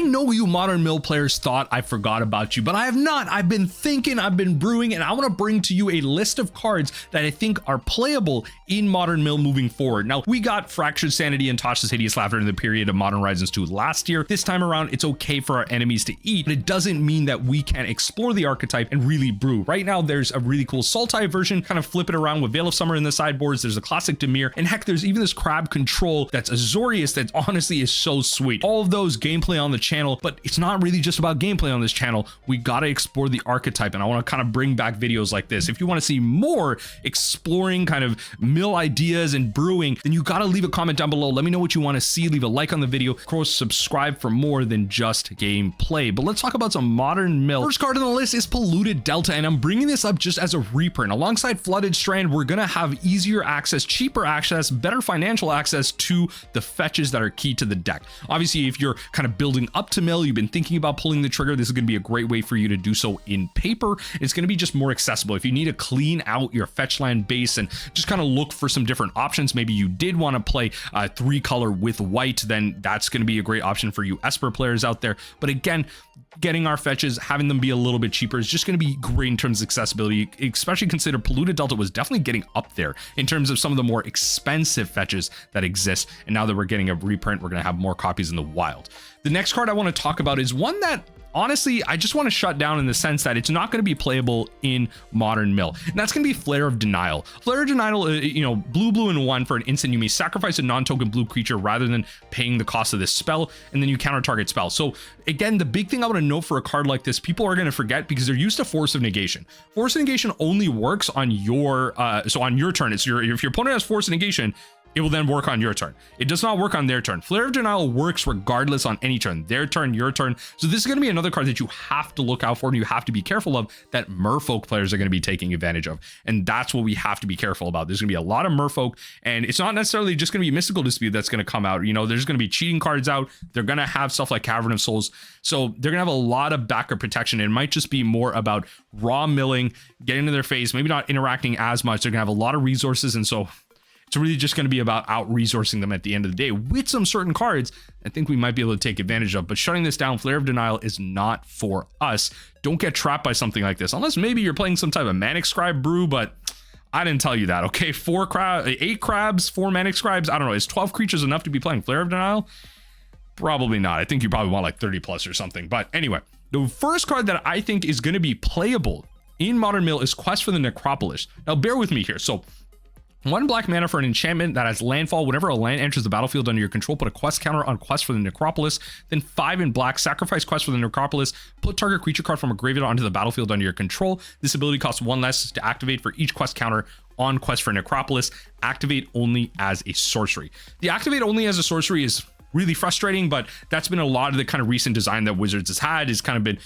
I know you Modern Mill players thought I forgot about you, but I have not. I've been thinking, I've been brewing, and I want to bring to you a list of cards that I think are playable in Modern Mill moving forward. Now, we got Fractured Sanity and Tasha's Hideous Laughter in the period of Modern Horizons 2 last year. This time around, it's okay for our enemies to eat, but it doesn't mean that we can't explore the archetype and really brew. Right now, there's a really cool Sultai version, kind of flip it around with Veil of Summer in the sideboards. There's a classic Dimir, and heck, there's even this Crab Control that's Azorius that honestly is so sweet. All of those gameplay on the channel, but it's not really just about gameplay on this channel. We gotta explore the archetype, and I want to kind of bring back videos like this. If you want to see more exploring kind of mill ideas and brewing, then you gotta leave a comment down below. Let me know what you want to see. Leave a like on the video. Of course, subscribe for more than just gameplay. But let's talk about some Modern Mill. First card on the list is Polluted Delta, and I'm bringing this up just as a reprint. Alongside Flooded Strand, we're gonna have easier access, cheaper access, better financial access to the fetches that are key to the deck. Obviously, if you're kind of building up to mill, you've been thinking about pulling the trigger, this is going to be a great way for you to do so in paper. It's going to be just more accessible. If you need to clean out your fetch land base and just kind of look for some different options, maybe you did want to play 3-color with white, then that's going to be a great option for you Esper players out there. But again, getting our fetches, having them be a little bit cheaper is just going to be great in terms of accessibility, especially consider Polluted Delta was definitely getting up there in terms of some of the more expensive fetches that exist. And now that we're getting a reprint, we're going to have more copies in the wild. The next card I want to talk about is one that honestly, I just want to shut down in the sense that it's not going to be playable in Modern Mill. And that's going to be Flare of Denial. Flare of Denial, blue and 1 for an instant. You may sacrifice a non-token blue creature rather than paying the cost of this spell, and then you counter target spell. So again, the big thing I want to know for a card like this, people are going to forget because they're used to Force of Negation. Force of Negation only works on your, so on your turn. It's if your opponent has Force of Negation, it will then work on your turn. It does not work on their turn. Flare of Denial works regardless on any turn, their turn, your turn. So this is going to be another card that you have to look out for and you have to be careful of, that Merfolk players are going to be taking advantage of. And that's what we have to be careful about. There's going to be a lot of Merfolk, and it's not necessarily just going to be Mystical Dispute that's going to come out. You know, there's going to be cheating cards out. They're going to have stuff like Cavern of Souls. So they're going to have a lot of backup protection. It might just be more about raw milling, getting into their face, maybe not interacting as much. They're going to have a lot of resources, and so it's really just going to be about out-resourcing them at the end of the day with some certain cards I think we might be able to take advantage of. But shutting this down, Flare of Denial is not for us. Don't get trapped by something like this, unless maybe you're playing some type of Manic Scribe brew, but I didn't tell you that, okay? 8 crabs, 4 Manic Scribes, I don't know. Is 12 creatures enough to be playing Flare of Denial? Probably not. I think you probably want like 30 plus or something. But anyway, the first card that I think is going to be playable in Modern Mill is Quest for the Necropolis. Now, bear with me here. So 1 black mana for an enchantment that has landfall. Whenever a land enters the battlefield under your control, put a quest counter on Quest for the Necropolis. Then 5 in black, sacrifice Quest for the Necropolis. Put target creature card from a graveyard onto the battlefield under your control. This ability costs 1 less to activate for each quest counter on Quest for Necropolis. Activate only as a sorcery. The activate only as a sorcery is really frustrating, but that's been a lot of the kind of recent design that Wizards has had. Is kind of been,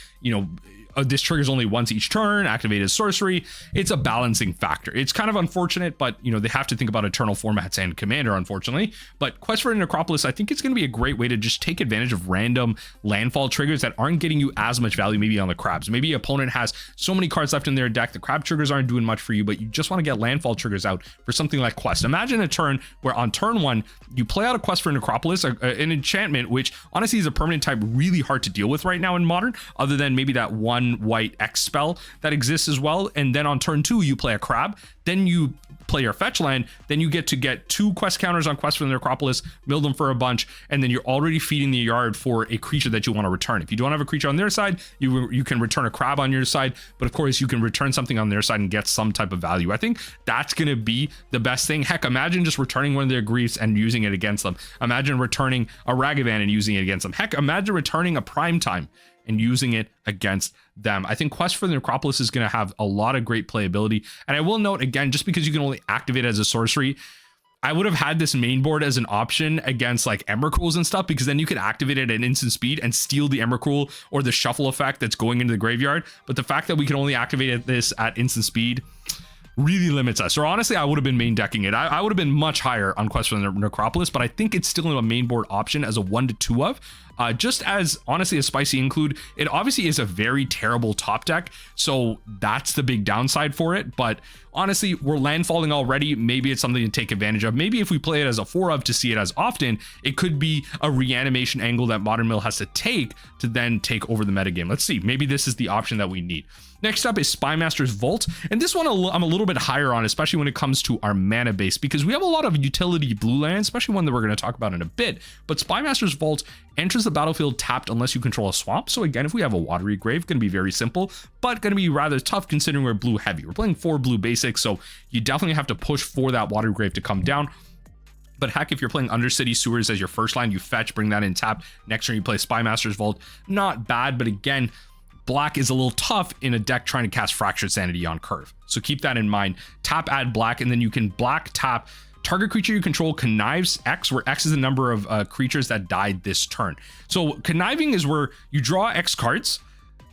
this triggers only once each turn, activate as sorcery. It's a balancing factor. It's kind of unfortunate, but they have to think about Eternal formats and Commander, unfortunately. But Quest for Necropolis, I think it's going to be a great way to just take advantage of random landfall triggers that aren't getting you as much value maybe on the crabs. Maybe your opponent has so many cards left in their deck, the crab triggers aren't doing much for you, but you just want to get landfall triggers out for something like Quest. Imagine a turn where on turn 1, you play out a Quest for Necropolis, an enchantment, which honestly is a permanent type really hard to deal with right now in Modern, other than maybe that 1 white X spell that exists as well. And then on turn 2, you play a crab, then you play your fetch land, then you get to get 2 quest counters on Quest for the Necropolis, mill them for a bunch, and then you're already feeding the yard for a creature that you want to return. If you don't have a creature on their side, you can return a crab on your side, but of course you can return something on their side and get some type of value. I think that's going to be the best thing. Heck, imagine just returning one of their griefs and using it against them. Imagine returning a Ragavan and using it against them. Heck, imagine returning a Primetime and using it against them. I think Quest for the Necropolis is going to have a lot of great playability. And I will note again, just because you can only activate as a sorcery, I would have had this main board as an option against like Emrakul's and stuff, because then you could activate it at instant speed and steal the Emrakul or the shuffle effect that's going into the graveyard. But the fact that we can only activate this at instant speed really limits us. Or honestly, I would have been main decking it. I would have been much higher on Quest for the Necropolis, but I think it's still a main board option as a 1 to 2 of. just as honestly a spicy include. It obviously is a very terrible top deck, so that's the big downside for it. But honestly, we're landfalling already. Maybe it's something to take advantage of. Maybe if we play it as a 4 of to see it as often, it could be a reanimation angle that Modern Mill has to take to then take over the metagame. Let's see, maybe this is the option that we need. Next up is Spymaster's Vault, and this one I'm a little bit higher on, especially when it comes to our mana base, because we have a lot of utility blue lands, especially one that we're going to talk about in a bit. But Spymaster's Vault enters the battlefield tapped unless you control a swamp. So again, if we have a watery grave, going to be very simple, but going to be rather tough considering we're blue heavy. We're playing 4 blue basics, so you definitely have to push for that watery grave to come down. But heck, if you're playing Undercity Sewers as your first line, you fetch, bring that in tap. Next turn you play Spymaster's Vault. Not bad, but again, black is a little tough in a deck trying to cast Fractured Sanity on curve. So keep that in mind. Tap, add black, and then you can black tap. Target creature you control connives X, where X is the number of creatures that died this turn. So conniving is where you draw X cards,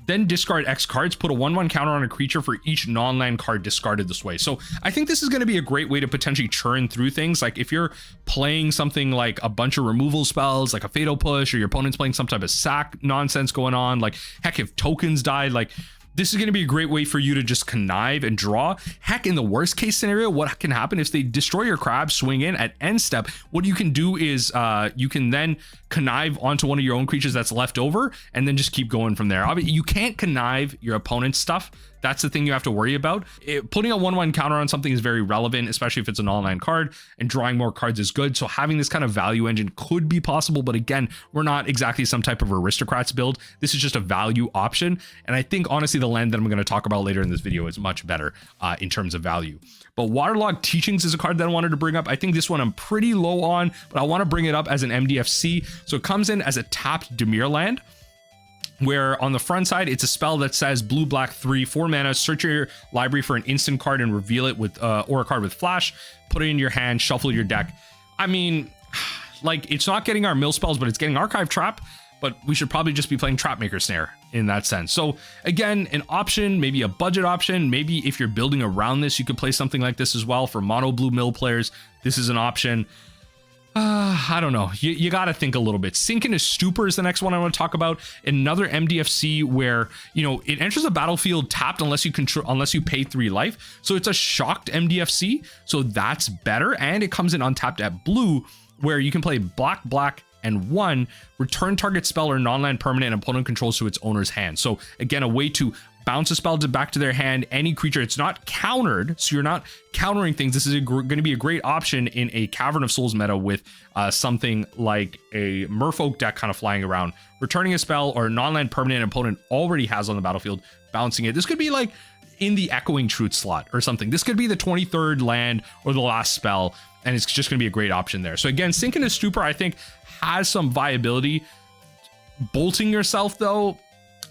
then discard X cards, put a 1/1 counter on a creature for each non-land card discarded this way. So I think this is going to be a great way to potentially churn through things. Like if you're playing something like a bunch of removal spells, like a Fatal Push, or your opponent's playing some type of sack nonsense going on, like heck, if tokens died, like this is going to be a great way for you to just connive and draw. Heck, in the worst case scenario, what can happen if they destroy your crab, swing in at end step, what you can do is you can then connive onto one of your own creatures that's left over and then just keep going from there. Obviously, you can't connive your opponent's stuff. That's the thing you have to worry about. Putting a 1/1 counter on something is very relevant, especially if it's an online card, and drawing more cards is good. So having this kind of value engine could be possible, but again, we're not exactly some type of aristocrats build. This is just a value option. And I think honestly, the land that I'm going to talk about later in this video is much better in terms of value. But Waterlogged Teachings is a card that I wanted to bring up. I think this one I'm pretty low on, but I want to bring it up as an MDFC. So it comes in as a tapped Dimir land, where on the front side, it's a spell that says blue, black, 3, 4 mana, search your library for an instant card and reveal it with, or a card with flash, put it in your hand, shuffle your deck. I mean, like it's not getting our mill spells, but it's getting Archive Trap, but we should probably just be playing Trapmaker Snare in that sense. So again, an option, maybe a budget option. Maybe if you're building around this, you could play something like this as well. For mono blue mill players, this is an option. I don't know. You got to think a little bit. Sink into Stupor is the next one I want to talk about. Another MDFC where, you know, it enters the battlefield tapped unless you pay 3 life. So it's a shocked MDFC. So that's better. And it comes in untapped at blue, where you can play black, black, and 1, return target spell or non-land permanent opponent controls to its owner's hand. So again, a way to bounce a spell back to their hand. Any creature, it's not countered, so you're not countering things. This is going to be a great option in a Cavern of Souls meta with something like a Merfolk deck kind of flying around. Returning a spell or a non-land permanent opponent already has on the battlefield, bouncing it. This could be like in the Echoing Truth slot or something. This could be the 23rd land or the last spell, and it's just going to be a great option there. So again, Sink into Stupor, I think, has some viability. Bolting yourself, though,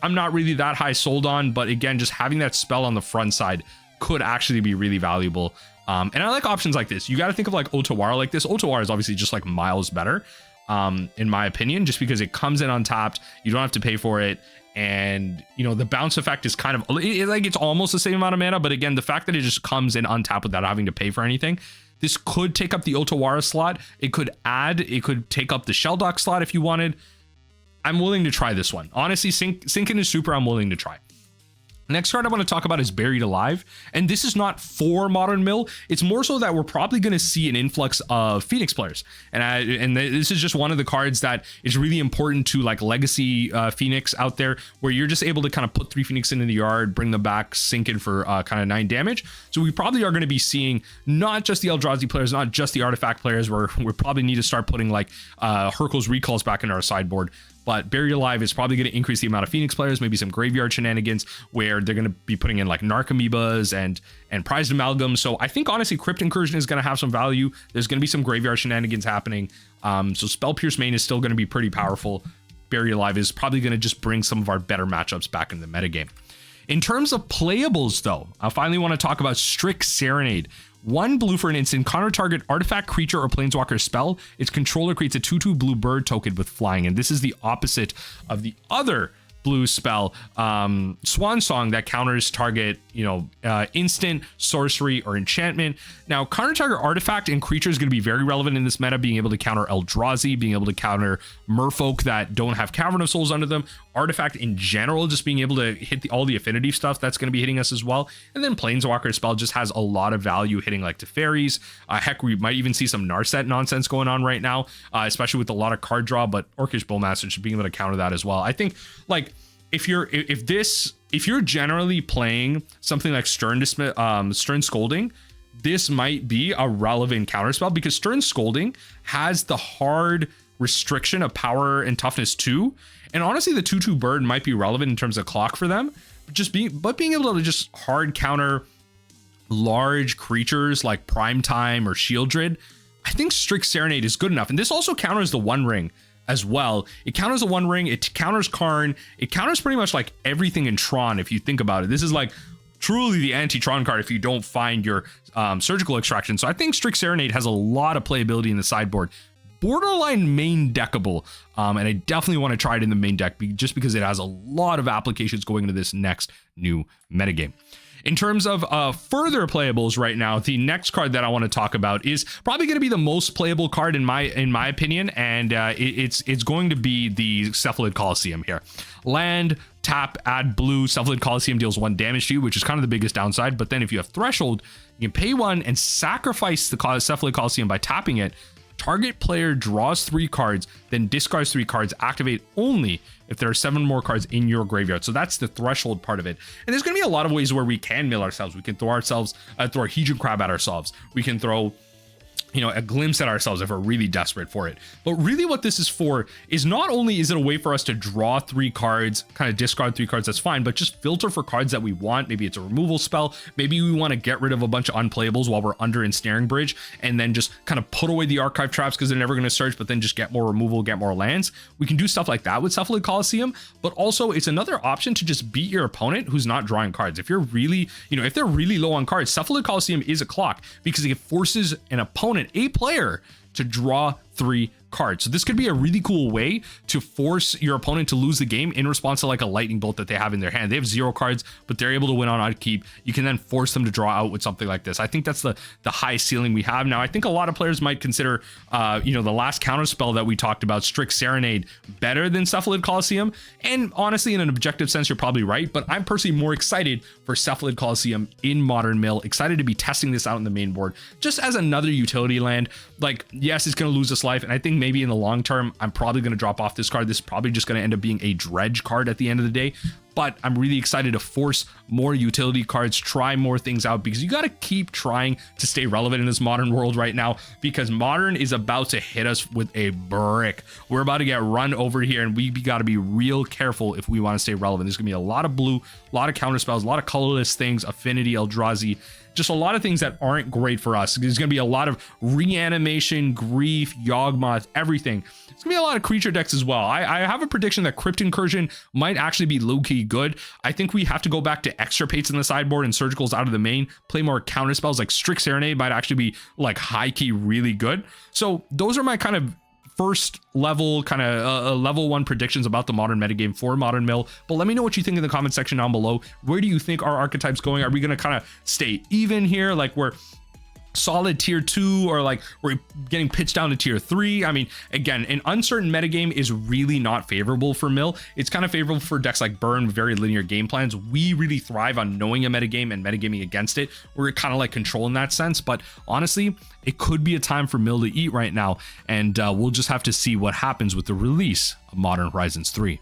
I'm not really that high sold on, but again, just having that spell on the front side could actually be really valuable. And I like options like this. You got to think of like Otawara like this. Otawara is obviously just like miles better, in my opinion, just because it comes in untapped. You don't have to pay for it. And, you know, the bounce effect is kind of like it's almost the same amount of mana. But again, the fact that it just comes in untapped without having to pay for anything, this could take up the Otawara slot. It could take up the Shelldock slot if you wanted. I'm willing to try this one. Honestly, Sink into Stupor, I'm willing to try. Next card I want to talk about is Buried Alive, and this is not for Modern Mill. It's more so that we're probably going to see an influx of Phoenix players, and this is just one of the cards that is really important to like Legacy Phoenix out there, where you're just able to kind of put 3 Phoenix into the yard, bring them back, sink in for kind of 9 damage. So we probably are going to be seeing not just the Eldrazi players, not just the Artifact players, where we probably need to start putting like Hurkyl's Recalls back into our sideboard. But Buried Alive is probably going to increase the amount of Phoenix players, maybe some graveyard shenanigans where they're going to be putting in like Narcomoebas and Prized Amalgam. So I think honestly, Crypt Incursion is going to have some value. There's going to be some graveyard shenanigans happening. So Spell Pierce main is still going to be pretty powerful. Buried Alive is probably going to just bring some of our better matchups back into the metagame. In terms of playables, though, I finally want to talk about Strix Serenade. 1 blue for an instant, counter target artifact, creature, or planeswalker spell. Its controller creates a 2/2 blue bird token with flying, and this is the opposite of the other blue spell, Swan Song, that counters target, instant, sorcery, or enchantment. Now, counter target artifact and creature is going to be very relevant in this meta, being able to counter Eldrazi, being able to counter merfolk that don't have Cavern of Souls under them. Artifact in general, just being able to hit all the affinity stuff that's going to be hitting us as well. And then Planeswalker spell just has a lot of value hitting like Teferis. Heck, we might even see some Narset nonsense going on right now, especially with a lot of card draw, but Orcish Bowmaster should be able to counter that as well. I think, like, if you're generally playing something like Stern Scolding, this might be a relevant counterspell, because Stern Scolding has the hard restriction of power and toughness 2. And honestly, the 2/2 bird might be relevant in terms of clock for them. But being able to just hard counter large creatures like Primetime or Shieldred, I think Strix Serenade is good enough. And this also counters the One Ring as well. It counters the One Ring, it counters Karn, it counters pretty much like everything in Tron if you think about it. This is like truly the anti-Tron card if you don't find your surgical extraction. So I think Strix Serenade has a lot of playability in the sideboard. Borderline main deckable, and I definitely want to try it in the main deck just because it has a lot of applications going into this next new metagame. In terms of further playables right now, the next card that I want to talk about is probably going to be the most playable card in my opinion, and it's going to be the Cephalid Coliseum here. Land, tap, add blue. Cephalid Coliseum deals 1 damage to you, which is kind of the biggest downside. But then if you have Threshold, you can pay 1 and sacrifice the Cephalid Coliseum by tapping it. Target player draws 3 cards, then discards 3 cards, activate only if there are 7 more cards in your graveyard. So that's the threshold part of it. And there's going to be a lot of ways where we can mill ourselves. We can throw a Hedron Crab at ourselves. We can throw a glimpse at ourselves if we're really desperate for it. But really what this is for is not only is it a way for us to draw 3 cards, kind of discard 3 cards, that's fine, but just filter for cards that we want. Maybe it's a removal spell. Maybe we want to get rid of a bunch of unplayables while we're under Ensnaring Bridge, and then just kind of put away the archive traps because they're never going to search, but then just get more removal, get more lands. We can do stuff like that with Cephalid Coliseum, but also it's another option to just beat your opponent who's not drawing cards. If you're really, if they're really low on cards, Cephalid Coliseum is a clock because it forces an opponent, a player, to draw 3 cards. So this could be a really cool way to force your opponent to lose the game in response to like a lightning bolt that they have in their hand. They have 0 cards, but they're able to win on upkeep. You can then force them to draw out with something like this. I think that's the high ceiling we have. Now, I think a lot of players might consider, the last counter spell that we talked about, Strix Serenade, better than Cephalid Coliseum. And honestly, in an objective sense, you're probably right, but I'm personally more excited for Cephalid Coliseum in Modern Mill, excited to be testing this out in the main board, just as another utility land. Like, yes, it's going to lose its life, and I think maybe in the long term, I'm probably going to drop off this card. This is probably just going to end up being a dredge card at the end of the day. But I'm really excited to force more utility cards, try more things out, because you got to keep trying to stay relevant in this modern world right now, because modern is about to hit us with a brick. We're about to get run over here, and we got to be real careful if we want to stay relevant. There's going to be a lot of blue, a lot of counter spells, a lot of colorless things, Affinity, Eldrazi, just a lot of things that aren't great for us. There's going to be a lot of reanimation, grief, Yawgmoth, everything. It's going to be a lot of creature decks as well. I have a prediction that Crypt Incursion might actually be low-key good. I think we have to go back to extirpates in the sideboard and surgicals out of the main, play more counter spells. Like Strix Serenade might actually be like high-key really good. So those are my kind of first level, kind of level 1 predictions about the modern metagame for Modern Mill. But let me know what you think in the comment section down below. Where do you think our archetypes going? Are we going to kind of stay even here, like we're solid tier 2, or like we're getting pitched down to tier 3? I mean, again, an uncertain metagame is really not favorable for Mill. It's kind of favorable for decks like Burn with very linear game plans. We really thrive on knowing a metagame and metagaming against it. We're kind of like control in that sense, but honestly, it could be a time for Mill to eat right now, and we'll just have to see what happens with the release of Modern Horizons 3.